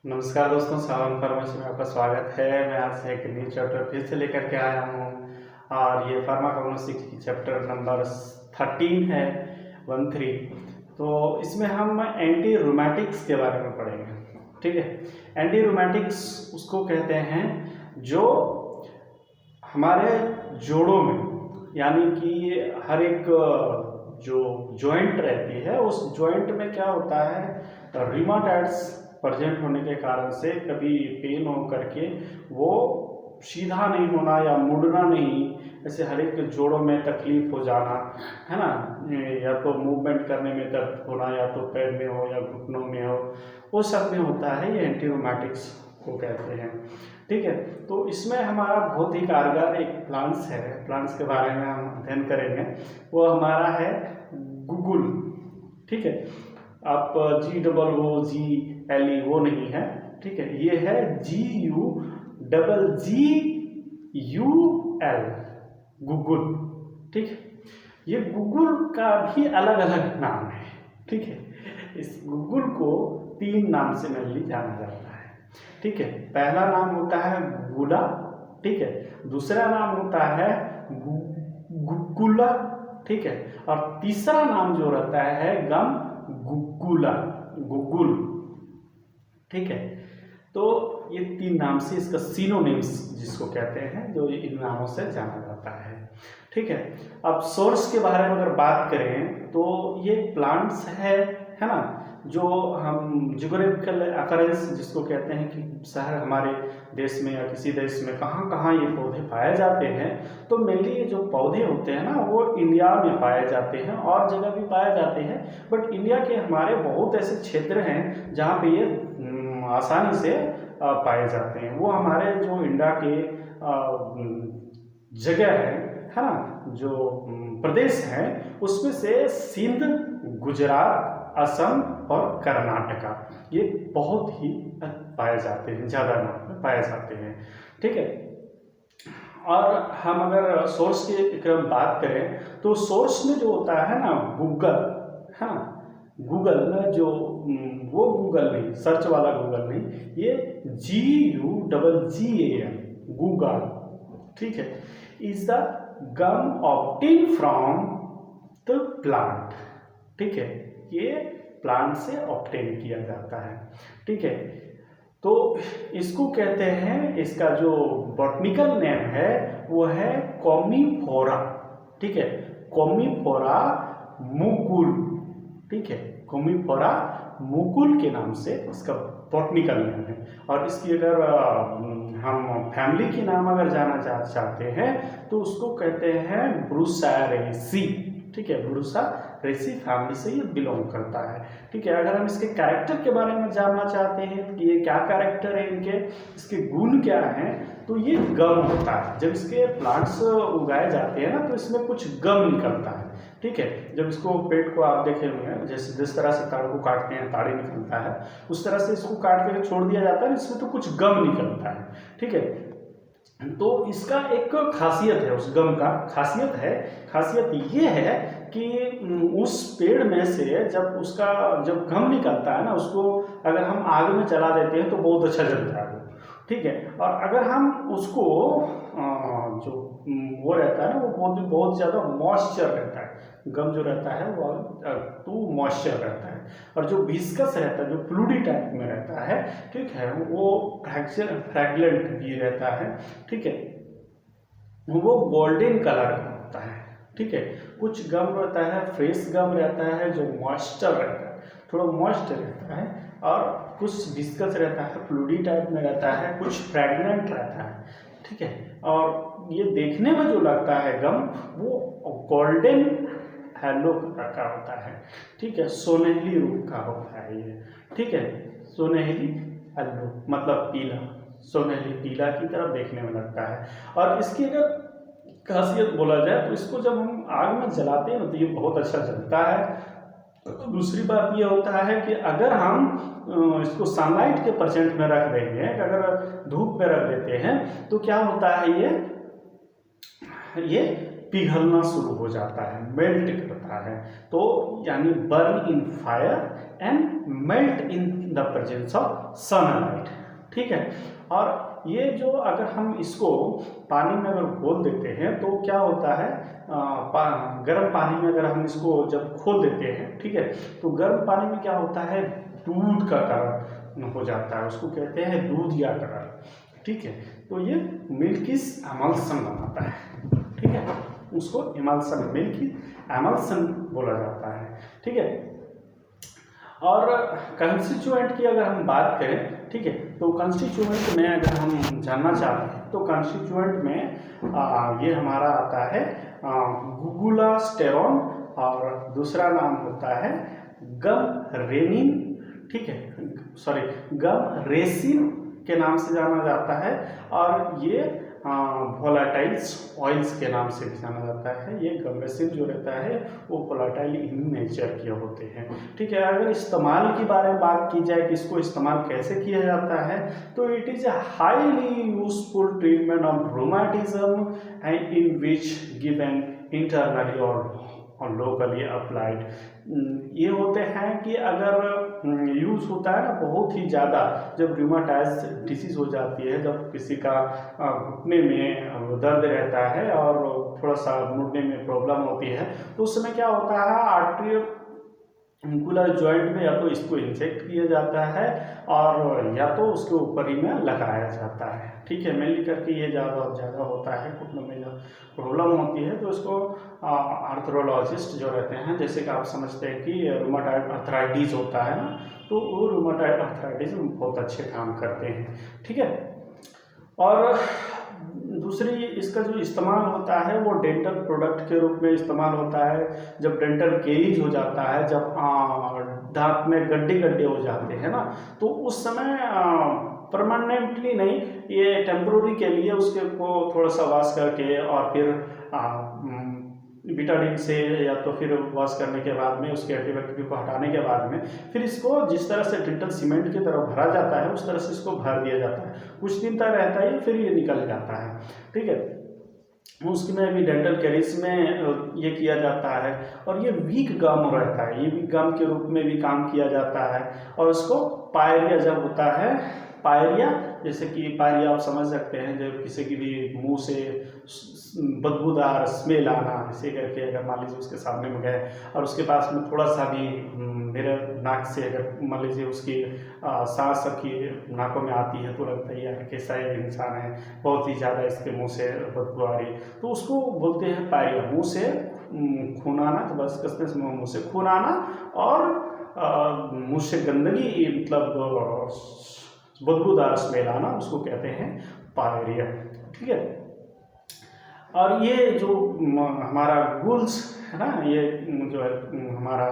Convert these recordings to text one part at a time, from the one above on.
नमस्कार दोस्तों, सावन फार्मेसी में आपका स्वागत है। मैं आज से एक न्यू चैप्टर फिर से लेकर के आया हूँ और ये फार्माकोग्नोस्टिक्स की चैप्टर नंबर 13 है 13। तो इसमें हम एंटी रूमेटिक्स के बारे में पढ़ेंगे। ठीक है, एंटी रूमेटिक्स उसको कहते हैं जो हमारे जोड़ों में, यानी कि हर एक जो जॉइंट रहती है उस जॉइंट में क्या होता है, रिमाटॉइड्स प्रेजेंट होने के कारण से कभी पेन हो करके वो सीधा नहीं होना या मुड़ना नहीं, ऐसे हर एक जोड़ों में तकलीफ हो जाना, है ना, या तो मूवमेंट करने में दर्द होना, या तो पैर में हो या घुटनों में हो, वो सब में होता है, ये एंटी रूमेटिक्स को कहते हैं। ठीक है, तो इसमें हमारा बहुत ही कारगर एक प्लांट्स है, प्लांट्स के बारे में हम अध्ययन करेंगे। वो हमारा है गुगुल। ठीक है, आप GOOGLE वो नहीं है, ठीक है, ये है GUGGUL, गूगल। ठीक है, ये गूगल का भी अलग अलग नाम है। ठीक है, इस गूगल को 3 नाम से मेनली जाना जाता है। ठीक है, पहला नाम होता है गुगुला, ठीक है, दूसरा नाम होता है गुगुला, ठीक है, और तीसरा नाम जो रहता है गम गुगुला, गुगुल। ठीक है, तो ये 3 नाम से इसका सिनोनिम्स जिसको कहते हैं, जो इन नामों से जाना जाता है। ठीक है, अब सोर्स के बारे में अगर बात करें तो ये प्लांट्स है ना, जो हम जियोग्राफिकल अकरेंस जिसको कहते हैं कि शहर हमारे देश में या किसी देश में कहाँ कहाँ ये पौधे पाए जाते हैं, तो मेनली ये जो पौधे होते हैं ना वो इंडिया में पाए जाते हैं और जगह भी पाए जाते हैं, बट इंडिया के हमारे बहुत ऐसे क्षेत्र हैं जहाँ पे ये आसानी से पाए जाते हैं। वो हमारे जो इंडिया के जगह है ना, जो प्रदेश हैं उसमें से सिंध, गुजरात, असम और कर्नाटका, ये बहुत ही पाए जाते हैं, ज़्यादा मात्रा में पाए जाते हैं। ठीक है, और हम अगर सोर्स की अगर बात करें तो सोर्स में जो होता है ना गूगल, है ना, गूगल में जो वो गूगल नहीं, सर्च वाला गूगल नहीं, ये GUGGAL, गूगल। ठीक है, is the gum obtain from the plant. ठीक है, ये प्लांट से ऑब्टेन किया जाता है। ठीक है, तो इसको कहते हैं, इसका जो बॉटनिकल नेम है वो है कॉमीफोरा। ठीक है, कॉमीफोरा मुकुल। ठीक है, कॉमीफोरा मुकुल के नाम से इसका बॉटनिकल नेम है। और इसकी अगर हम फैमिली की नाम अगर जाना चाहते हैं तो उसको कहते हैं ब्रुसारेसी। ठीक है, ब्रुसारेसी फैमिली से ये बिलोंग करता है। ठीक है, अगर हम इसके कैरेक्टर के बारे में जानना चाहते हैं कि ये क्या कैरेक्टर है इनके, इसके गुण क्या हैं, तो ये गम होता है। जब इसके प्लांट्स उगाए जाते हैं ना तो इसमें कुछ गम निकलता है। ठीक है, जब इसको पेड़ को आप देखे होंगे, जैसे जिस तरह से ताड़ को काटते हैं ताड़ी निकलता है, उस तरह से इसको काट कर छोड़ दिया जाता है, इसमें तो कुछ गम निकलता है। ठीक है, तो इसका एक खासियत है, उस गम का खासियत ये है कि उस पेड़ में से जब गम निकलता है ना, उसको अगर हम आग में जला देते हैं तो बहुत अच्छा जलता है वो। ठीक है, और अगर हम उसको जो वो रहता है ना, वो बहुत ज़्यादा मॉइस्चर रहता है, गम जो रहता है वो टू मॉइस्चर रहता है, और जो विस्कस रहता है, जो फ्लूडी टाइप में रहता है, ठीक है, वो फ्रैगलेंट भी रहता है। ठीक है, वो गोल्डन कलर का होता है। ठीक है, कुछ गम रहता है फ्रेश गम रहता है जो मॉइस्चर रहता है, थोड़ा मॉइस्ट रहता है, और कुछ विस्कस रहता है, फ्लूडी टाइप में रहता है, कुछ फ्रैगनेंट रहता है। ठीक है, और ये देखने में जो लगता है गम वो गोल्डन येलो कलर का होता है। ठीक है, सोनहली रूप का होता है ये। ठीक है, सोनहली येलो मतलब पीला, सोनहली पीला की तरफ देखने में लगता है। और इसकी अगर खासियत बोला जाए तो इसको जब हम आग में जलाते हैं तो ये बहुत अच्छा जलता है। दूसरी बात ये होता है कि अगर हम इसको सनलाइट के परसेंट में रख देंगे, अगर धूप में रख देते हैं तो क्या होता है, ये पिघलना शुरू हो जाता है, मेल्ट करता है। तो यानी burn in fire and melt in the presence of sunlight, ठीक है। और ये जो अगर हम इसको पानी में अगर घोल देते हैं तो क्या होता है, गर्म पानी में अगर हम इसको जब खोल देते हैं, ठीक है, तो गर्म पानी में क्या होता है, दूध का कलर हो जाता है, उसको कहते हैं दूध या कलर, ठीक है। तो ये मिल्किश एमल्सन बनाता है, ठीक है, उसको एमल्सन, मिल्की एमल्सन बोला जाता है, ठीक है। और कंस्टिट्यूएंट की अगर हम बात करें, ठीक है, तो कंस्टिट्यूएंट में अगर हम जानना चाहते हैं तो कंस्टिट्यूएंट में ये हमारा आता है गुगुलास्टेरॉन, और दूसरा नाम होता है गम रेनिन, ठीक है, सॉरी गम रेसिन के नाम से जाना जाता है, और ये वोलाटाइल्स ऑयल्स के नाम से भी जाना जाता है। ये गम जो रहता है वो वोलाटाइल इन नेचर के होते हैं, ठीक है। अगर इस्तेमाल के बारे में बात की जाए कि इसको इस्तेमाल कैसे किया जाता है, तो it is a highly useful treatment of rheumatism and in which given internally और लोकली अप्लाइड। ये होते हैं कि अगर यूज़ होता है ना बहुत ही ज़्यादा, जब रूमेटाइज डिसीज़ हो जाती है, जब किसी का घुटने में दर्द रहता है और थोड़ा सा मुड़ने में प्रॉब्लम होती है, तो उस समय क्या होता है, आर्टरियल एंगुलर जॉइंट में या तो इसको इंजेक्ट किया जाता है और या तो उसके ऊपर ही में लगाया जाता है, ठीक है। मेनली करके ये ज़्यादा होता है, घुटनों में जब प्रॉब्लम होती है तो इसको आर्थरोलॉजिस्ट जो रहते हैं, जैसे कि आप समझते हैं कि रूमेटॉइड आर्थराइटिस होता है ना, तो वो रूमेटॉइड आर्थराइटिस में बहुत अच्छे काम करते हैं, ठीक है। और दूसरी इसका जो इस्तेमाल होता है वो डेंटल प्रोडक्ट के रूप में इस्तेमाल होता है। जब डेंटल केरीज हो जाता है, जब दांत में गड्ढे हो जाते हैं ना, तो उस समय परमानेंटली नहीं, ये टेम्प्रोरी के लिए उसके को थोड़ा सा वॉश करके और फिर बिटाडिन से या तो फिर वॉश करने के बाद में उसके एंटीबैक्टीरिया को हटाने के बाद में फिर इसको जिस तरह से डेंटल सीमेंट की तरह भरा जाता है उस तरह से इसको भर दिया जाता है, कुछ दिन तक रहता है, फिर ये निकल जाता है, ठीक है। उसमें भी डेंटल कैरीज में ये किया जाता है, और ये वीक गम रहता है, ये वीक गम के रूप में भी काम किया जाता है। और इसको पायरिया जब होता है, पायरिया जैसे कि पायरिया आप समझ सकते हैं, जब किसी की भी मुंह से बदबूदार स्मेल आना, ऐसे करके अगर मान लीजिए उसके सामने में गए और उसके पास में थोड़ा सा भी मेरे नाक से अगर मान लीजिए उसकी सांस की नाकों में आती है तो लगता है यार कैसा एक इंसान है, बहुत ही ज़्यादा इसके मुंह से बदबू आ रही है, तो उसको बोलते हैं पायरिया। मुंह से खून आना, तो बस कसने से मुंह से खून आना और मुंह से गंदगी मतलब बदबूदार स्मेल आना, उसको कहते हैं पायरिया, ठीक है। और ये जो हमारा गुगल्स है ना, ये जो है हमारा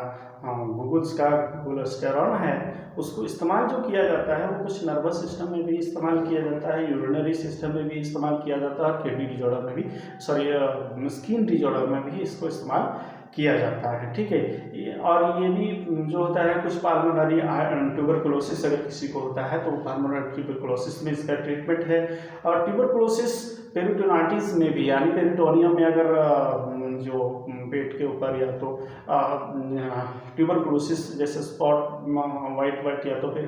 गुगल्स का गुगुलास्टेरॉन है, उसको इस्तेमाल जो किया जाता है वो कुछ नर्वस सिस्टम में भी इस्तेमाल किया जाता है, यूरिनरी सिस्टम में भी इस्तेमाल किया जाता है, और किडनी डिजॉर्डर में भी, सॉरी स्किन डिजॉर्डर में भी इसको इस्तेमाल किया जाता है, ठीक है। और ये भी जो होता है कुछ पाल्मोनरी ट्यूबरकुलोसिस अगर किसी को होता है तो पाल्मोनरी ट्यूबरकुलोसिस में इसका ट्रीटमेंट है। और ट्यूबरकुलोसिस पेरिटोनाइटिस में भी, यानी पेरिटोनियम में अगर जो पेट के ऊपर या तो ट्यूबरकुलोसिस जैसे स्पॉट वाइट या तो फिर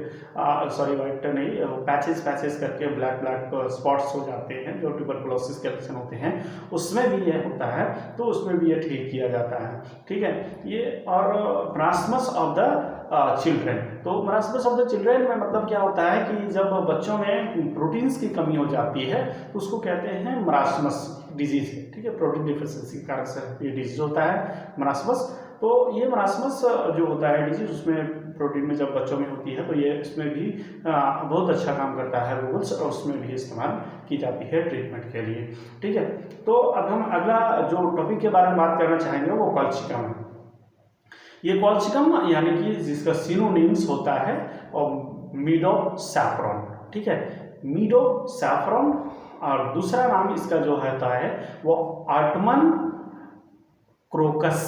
सॉरी वाइट नहीं, पैचेस करके ब्लैक स्पॉट्स हो जाते हैं जो ट्यूबरकुलोसिस के लक्षण होते हैं, उसमें भी ये होता है, तो उसमें भी ये ठीक किया जाता है, ठीक है। ये और मरास्मस ऑफ द चिल्ड्रेन, तो मरास्मस ऑफ द चिल्ड्रेन में मतलब क्या होता है कि जब बच्चों में प्रोटीन्स की कमी हो जाती है तो उसको कहते हैं मरास्मस डिजीज, ठीक है, प्रोटीन डिफिशिएंसी के कारण से ये डिजीज होता है मरास्मस। तो ये मरास्मस जो होता है डिजीज, उसमें प्रोटीन में जब बच्चों में होती है तो ये इसमें भी बहुत अच्छा काम करता है गुगल्स, और उसमें भी इस्तेमाल की जाती है ट्रीटमेंट के लिए, ठीक है। तो अब हम अगला जो टॉपिक के बारे में बात करना चाहेंगे वो कॉल्चिकम है। ये कॉल्चिकम यानी कि जिसका सिनोनिम्स होता है और मीडो सैफ्रॉन, ठीक है, मीडो सैफ्रॉन, और दूसरा नाम इसका जो होता है वो आर्टमन क्रोकस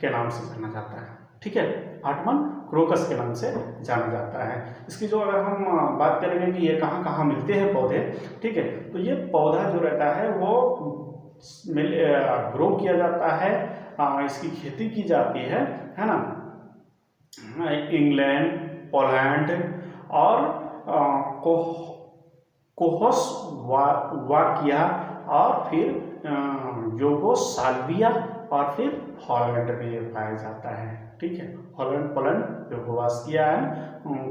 के नाम से जाना जाता है, ठीक है, आर्टमन क्रोकस के नाम से जाना जाता है। इसकी जो अगर हम बात करेंगे कि ये कहाँ कहाँ मिलते हैं पौधे, ठीक है, तो ये पौधा जो रहता है वो ग्रो किया जाता है, इसकी खेती की जाती है ना, इंग्लैंड, पोलैंड और कोहोस्लोवाकिया और फिर यूगोस्लाविया और फिर हॉलैंड में ये पाया जाता है। ठीक है, हॉलैंड, पोलैंड, यूगोस्लाविया एंड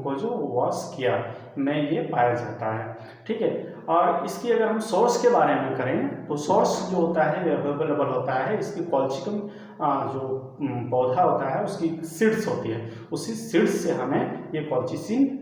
कोज़ोवोस्किया में ये पाया जाता है। ठीक है, और इसकी अगर हम सोर्स के बारे में करें तो सोर्स जो होता है अवेलेबल होता है, इसकी कॉल्चिकम जो पौधा होता है उसकी सीड्स होती है, उसी सीड्स से हमें ये कॉल्चिसिन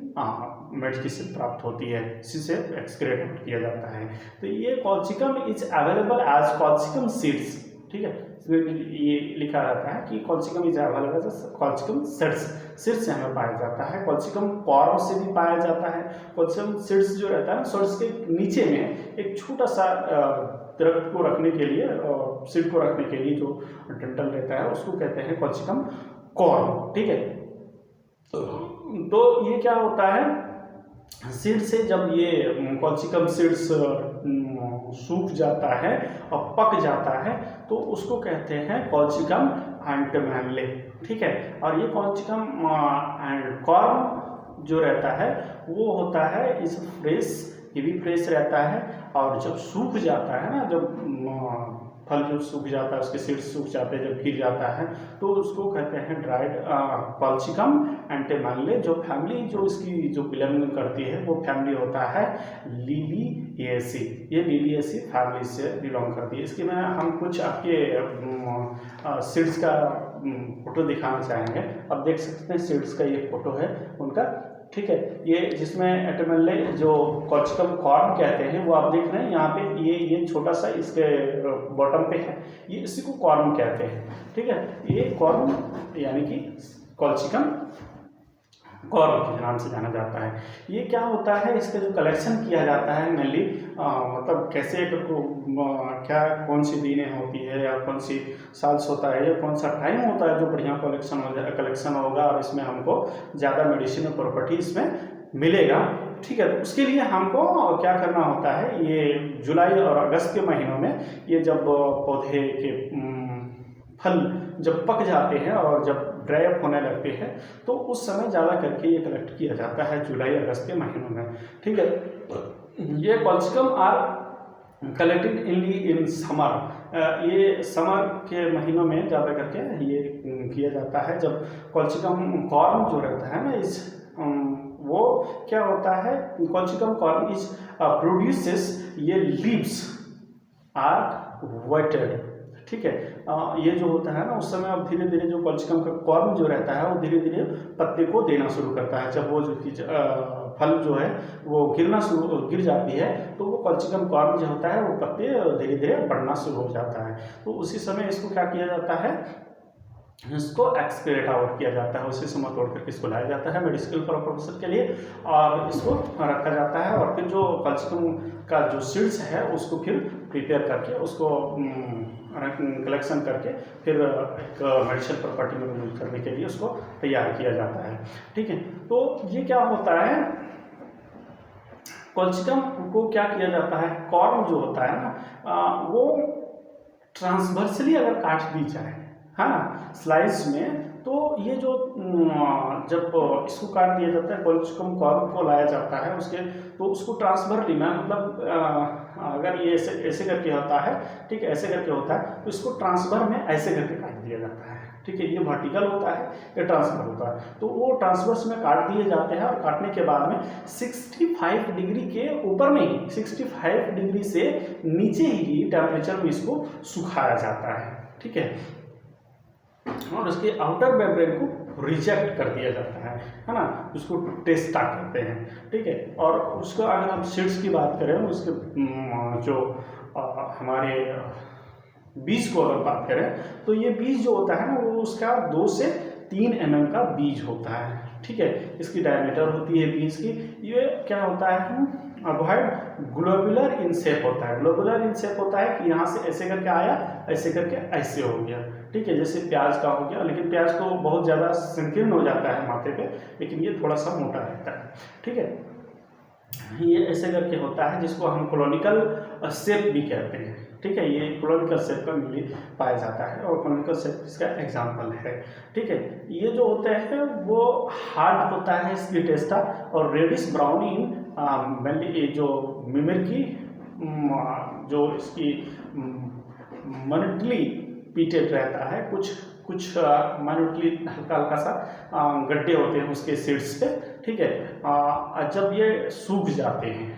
मेडिसिन प्राप्त होती है, इसी से एक्सक्रेट किया जाता है। तो ये colchicum is available as colchicum seeds. ठीक है, इसमें ये लिखा रहता है कि colchicum is available as colchicum seeds, seeds से हमें पाया जाता है। कॉल्चिकम कॉर्म से भी पाया जाता है। कॉल्चिकम सीड्स जो रहता है, सीड्स के नीचे में एक छोटा सा दरख्त को रखने के लिए, सीड को रखने के लिए जो डंठल रहता है उसको कहते हैं कॉल्चिकम कॉर्म। ठीक है, तो ये क्या होता है, सीड से जब ये कॉल्चिकम सीड्स सूख जाता है और पक जाता है तो उसको कहते हैं कॉल्चिकम एंटमैनले। ठीक है, और ये कॉल्चिकम कॉर्म जो रहता है वो होता है इस फ्रेश, ये भी फ्रेश रहता है, और जब सूख जाता है ना, जब फल जो सूख जाता है उसके सीड्स सूख जाते हैं, जब गिर जाता है तो उसको कहते हैं ड्राइड कॉल्चिकम एंटमैनले। जो फैमिली जो इसकी जो बिलोंग करती है वो फैमिली होता है लिलिएसी, ये लिलिएसी फैमिली से बिलोंग करती है। इसकी मैं हम कुछ आपके सीड्स का फोटो दिखाना चाहेंगे। अब देख सकते हैं सीड्स का ये फोटो है उनका। ठीक है, ये जिसमें एंटमैनले जो कॉल्चिकम कॉर्म कहते हैं वो आप देख रहे हैं यहाँ पे, ये छोटा सा इसके बॉटम पे है, ये इसी को कॉर्म कहते हैं। ठीक है, ये कॉर्म यानी कि कॉल्चिकम कॉर्म के नाम से जाना जाता है। ये क्या होता है, इसका जो कलेक्शन किया जाता है मेनली, मतलब कैसे क्या कौन सी दिनें होती है या कौन सी साल्स होता है या कौन सा टाइम होता है जो बढ़िया कलेक्शन होगा और इसमें हमको ज़्यादा मेडिसिनल प्रॉपर्टी इसमें मिलेगा। ठीक है, तो उसके लिए हमको क्या करना होता है, ये जुलाई और अगस्त के महीनों में ये जब पौधे के फल जब पक जाते हैं और जब ड्राई अप होने लगते हैं तो उस समय ज़्यादा करके ये कलेक्ट किया जाता है जुलाई अगस्त के महीनों में। ठीक है, ये colchicum are collected in summer, ये समर के महीनों में ज़्यादा करके ये किया जाता है। जब कॉल्चिकम कॉर्म जो रहता है ना, इस वो क्या होता है, कॉल्चिकम कॉर्म इज प्रोड्यूसेस, ये लीव्स आर वेटेड। ठीक है, ये जो होता है ना उस समय अब धीरे धीरे जो कॉल्चिकम का कॉर्म जो रहता है वो धीरे धीरे पत्ते को देना शुरू करता है। जब वो जो फल जो है वो गिर जाती है तो वो कॉल्चिकम कॉर्म जो होता है वो पत्ते धीरे धीरे बढ़ना शुरू हो जाता है। तो उसी समय इसको क्या किया जाता है, इसको एक्सक्रेट आउट किया जाता है, उसी समय तोड़ करके इसको लाया जाता है मेडिसिनल पर्पस के लिए और इसको रखा जाता है। और फिर जो कॉल्चिकम का जो सीड्स है उसको फिर प्रिपेयर करके उसको कलेक्शन करके फिर एक मेडिसिनल प्रॉपर्टी में यूज करने के लिए उसको तैयार किया जाता है। ठीक है, तो ये क्या होता है, कॉल्चिकम को क्या किया जाता है, कॉर्म जो होता है ना वो ट्रांसवर्सली अगर काट दी जाए, है ना, स्लाइस में, तो ये जो जब इसको काट दिया जाता है, कॉल्चिकम कॉर्म को लाया जाता है उसके, तो उसको ट्रांसफरली में मतलब अगर ये ऐसे करके होता है, ठीक है, ऐसे करके होता है तो इसको ट्रांसफर में ऐसे करके काट दिया जाता है। ठीक है, ये वर्टिकल होता है, ये ट्रांसफर होता है, तो वो ट्रांसवर्स में काट दिए जाते हैं और काटने के बाद में 65 डिग्री के ऊपर में ही 65 डिग्री से नीचे ही टेम्परेचर में इसको सुखाया जाता है। ठीक है, और उसके आउटर मेम्ब्रेन को रिजेक्ट कर दिया जाता है ना, उसको टेस्टा कहते हैं। ठीक है, और उसको अगर हम सीड्स की बात करें, उसके जो हमारे बीज को अगर बात करें तो ये बीज जो होता है ना वो उसका 2 से 3 mm का बीज होता है। ठीक है, इसकी डायमीटर होती है बीज की। ये क्या होता है, अवॉइड ग्लोबुलर इन शेप होता है। ग्लोबुलर इन शेप होता है कि यहाँ से ऐसे करके आया, ऐसे करके ऐसे हो गया। ठीक है, जैसे प्याज का हो गया, लेकिन प्याज तो बहुत ज़्यादा संकीर्ण हो जाता है माथे पे, लेकिन ये थोड़ा सा मोटा रहता है। ठीक है, ये ऐसे करके होता है, जिसको हम कोलोनिकल शेप भी कहते हैं। ठीक है, ये कोलोनिकल शेप का मिली पाया जाता है और कोलोनिकल शेप इसका एग्जाम्पल है। ठीक है, ये जो होते हैं वो हार्ड होता है स्प्लिटेस्टा और रेडिश ब्राउन इन मेनली ये जो मिमिर की जो इसकी माइन्यूटली पीटेड रहता है, कुछ माइन्यूटली हल्का हल्का सा गड्ढे होते हैं उसके सीड्स पे। ठीक है, जब ये सूख जाते हैं,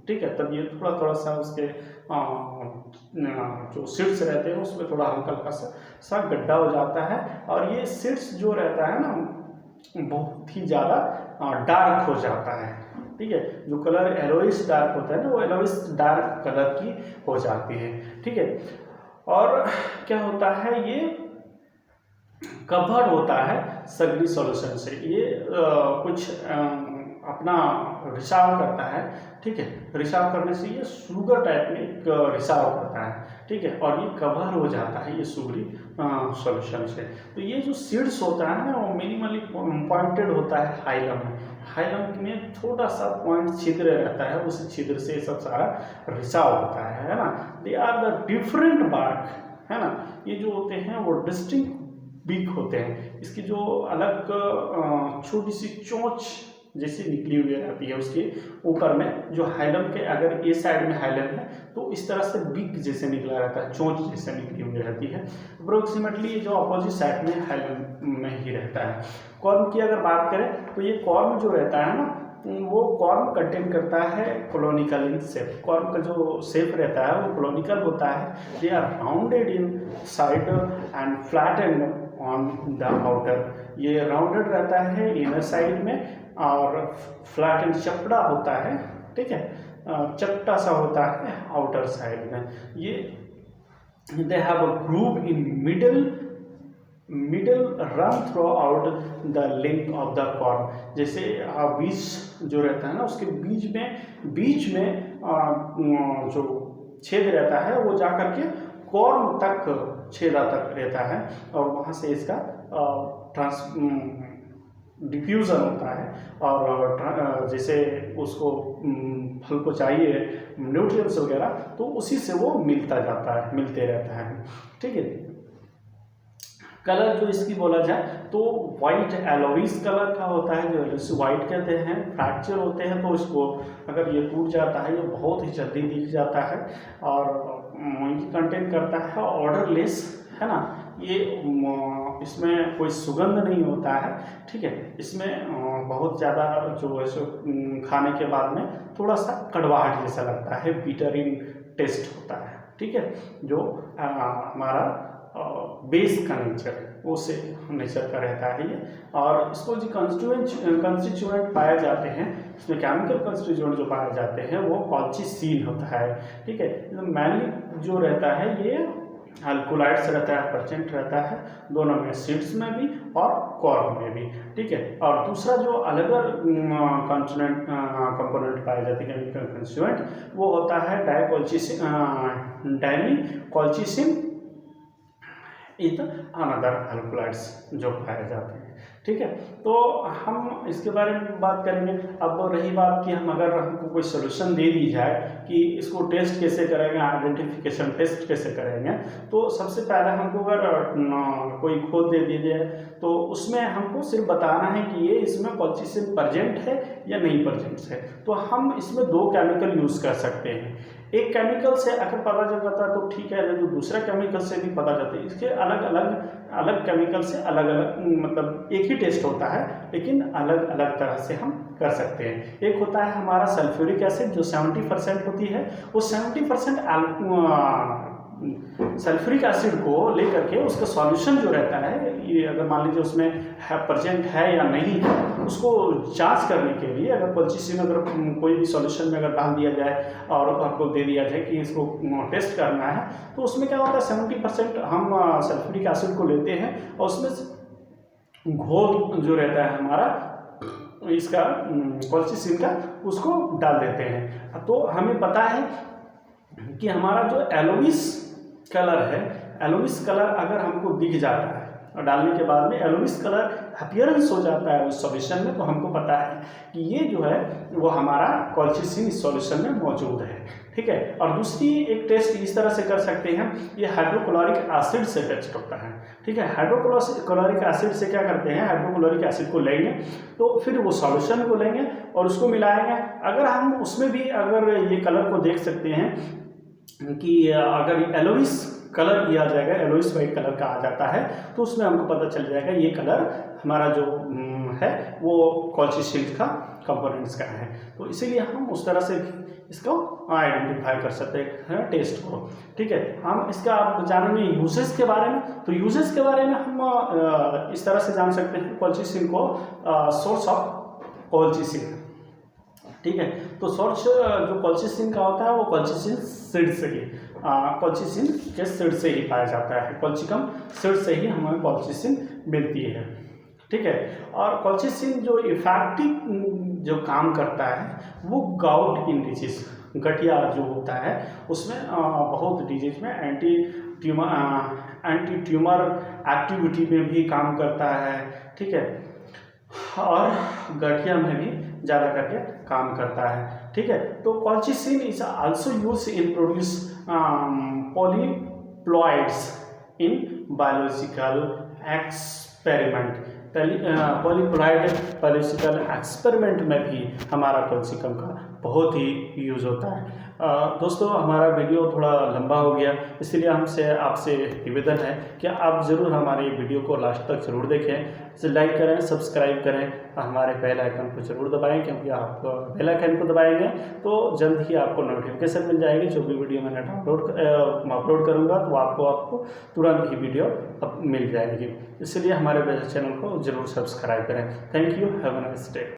ठीक है, तब ये थोड़ा थोड़ा सा उसके जो सीड्स रहते हैं उसमें थोड़ा हल्का हल्का सा गड्ढा हो जाता है और ये सीड्स जो रहता है ना बहुत ही ज़्यादा डार्क हो जाता है। ठीक है, जो कलर येलोइश डार्क होता है ना, वो येलोइश डार्क कलर की हो जाती है। ठीक है, और क्या होता है, ये कवर्ड होता है सगली सॉल्यूशन से। ये कुछ अपना रिसाव करता है। ठीक है, रिसाव करने से ये शुगर टाइप में एक रिसाव करता है। ठीक है, और ये कवर हो जाता है ये सुगरी सॉल्यूशन से। तो ये जो सीड्स होता है ना वो मिनिमली पॉइंटेड होता है हाइलम में। हाइलम में थोड़ा सा पॉइंट छिद्र रहता है, उस छिद्र से सब सारा रिसाव होता है ना। They are the different bark, है ना। ये जो होते हैं वो डिस्टिंक्ट बीक होते हैं। इसकी जो अलग छोटी सी चोंच जैसी निकली हुई रहती है उसके ऊपर में, जो हाइलम के अगर ये साइड में हाइलम है तो इस तरह से बीक जैसे निकला रहता है, चोंच जैसे निकली हुई रहती है। अप्रोक्सीमेटली ये जो अपोजिट साइड में हाइलम में ही रहता है। कॉर्म की अगर बात करें तो ये कॉर्म जो रहता है ना वो कॉर्म कंटेन करता है कोलोनिकल इन शेप। कॉर्म का जो शेप रहता है वो कोलोनिकल होता है। They are rounded inside and flattened on the outer. ये राउंडेड रहता है इनर साइड में और फ्लैटेंड चपड़ा होता है। ठीक है, चपटा सा होता है आउटर साइड में। ये they have a groove in middle run through out the length of the corm. जैसे बीज जो रहता है ना उसके बीच में जो छेद रहता है वो जा करके कॉर्म तक छेदा तक रहता है और वहाँ से इसका डिफ्यूज़न होता है और जैसे उसको फल को चाहिए न्यूट्रिएंट्स वगैरह तो उसी से वो मिलते रहता है। ठीक है, कलर जो इसकी बोला जाए तो वाइट एलोइस कलर का होता है, जो इसे वाइट कहते हैं। फ्रैक्चर होते हैं तो इसको अगर ये टूट जाता है ये बहुत ही जल्दी दिख जाता है और कंटेन करता है ऑर्डरलेस, है ना। ये इसमें कोई सुगंध नहीं होता है। ठीक है, इसमें बहुत ज़्यादा जो है खाने के बाद में थोड़ा सा कड़वाहट जैसा लगता है, बिटर इन टेस्ट होता है। ठीक है, जो हमारा बेस का नेचर वो से नेचर का रहता है ये। और इसको जो कंस्टिट्यूएंट पाए जाते हैं इसमें केमिकल कंस्टिट्यूएंट जो पाए जाते हैं वो कॉल्चिसिन होता है। ठीक है, मेनली जो रहता है ये अल्कोलाइड्स रहता है, परसेंट रहता है दोनों में, सीड्स में भी और कॉर्म में भी। ठीक है, और दूसरा जो अलग कंपोनेंट पाए जाते हैं केमिकल कंस्टिट्यूएंट वो होता है डाइनीकोल्चिसिन इथ अनदर अल्कोलाइड्स जो पाए जाते हैं। ठीक है, तो हम इसके बारे में बात करेंगे। अब रही बात कि अगर हमको कोई सोल्यूशन दे दी जाए कि इसको टेस्ट कैसे करेंगे, आइडेंटिफिकेशन टेस्ट कैसे करेंगे, तो सबसे पहले हमको अगर कोई खोद दे दिया जाए तो उसमें हमको सिर्फ बताना है कि ये इसमें कॉल्चिसिन प्रेजेंट है या नहीं प्रेजेंट है। तो हम इसमें दो केमिकल यूज़ कर सकते हैं। एक केमिकल से अगर पता चल जाता है तो ठीक है, जो दूसरा केमिकल से भी पता चलता है। इसके अलग केमिकल से अलग मतलब एक ही टेस्ट होता है लेकिन अलग अलग तरह से हम कर सकते हैं। एक होता है हमारा सल्फ्यूरिक एसिड जो 70% होती है, वो 70% सल्फ्यूरिक एसिड को लेकर के उसका सॉल्यूशन जो रहता है, ये अगर मान लीजिए उसमें प्रेजेंट है या नहीं है, उसको जांच करने के लिए अगर कॉल्चिसिन अगर कोई भी सॉल्यूशन में अगर डाल दिया जाए और आपको दे दिया जाए कि इसको टेस्ट करना है, तो उसमें क्या होता है 70% हम सल्फ्यूरिक एसिड को लेते हैं और उसमें घोल जो रहता है हमारा इसका कॉल्चिसिन का उसको डाल देते हैं। तो हमें पता है कि हमारा जो एलोइस कलर है, एलोइस कलर अगर हमको दिख जाता है, डालने के बाद में येलोविश कलर अपीयरेंस हो जाता है उस सॉल्यूशन में, तो हमको पता है कि ये जो है वो हमारा कॉल्चिसिन इस सॉल्यूशन में मौजूद है। ठीक है, और दूसरी एक टेस्ट इस तरह से कर सकते हैं, ये हाइड्रोक्लोरिक एसिड से टेस्ट होता है। ठीक है, हाइड्रोक्लोरिक एसिड से क्या करते हैं, हाइड्रोक्लोरिक एसिड को लेंगे तो फिर वो सॉल्यूशन को लेंगे और उसको मिलाएंगे। अगर हम उसमें भी अगर ये कलर को देख सकते हैं कि अगर येलोविश कलर किया जाएगा, येलोविश वाइट कलर का आ जाता है, तो उसमें हमको पता चल जाएगा ये कलर हमारा जो है वो कॉल्चिसिन का कंपोनेंट्स का है। तो इसीलिए हम उस तरह से इसको आइडेंटिफाई कर सकते हैं टेस्ट को। ठीक है, हम इसका आप जानेंगे यूजेस के बारे में। तो यूजेस के बारे में हम इस तरह से जान सकते हैं कॉल्चिसिन को, सोर्स ऑफ कॉल्चिसिन। ठीक है, तो सोर्स जो कॉल्चिसिन का होता है वो कॉल्चिसिन सीड से ही, कॉल्चिसिन के सीड से ही पाया जाता है। कॉल्चिकम सीड से ही हमें कॉल्चिसिन मिलती है। ठीक है, और कॉल्चिसिन जो इफेक्टिव जो काम करता है वो गाउट इन डिजीज, गठिया जो होता है उसमें बहुत डिजीज में एंटी ट्यूमर एक्टिविटी में भी काम करता है। ठीक है, और गठिया में भी ज़्यादा करके काम करता है। ठीक है, तो colchicine is also use in produce polyploids in biological experiment. Polyploid biological experiment में भी हमारा कॉल्चिकम का बहुत ही यूज होता है। दोस्तों, हमारा वीडियो थोड़ा लंबा हो गया, इसलिए हमसे आपसे निवेदन है कि आप ज़रूर हमारे वीडियो को लास्ट तक ज़रूर देखें, इसे लाइक करें, सब्सक्राइब करें, हमारे बेल आइकन को ज़रूर दबाएं, क्योंकि आप बेल आइकन को दबाएंगे तो जल्द ही आपको नोटिफिकेशन मिल जाएगी। जो भी वीडियो मैंने अपलोड करूँगा तो आपको तुरंत ही वीडियो अब मिल जाएगी। इसलिए हमारे चैनल को ज़रूर सब्सक्राइब करें। Thank you, have a nice day.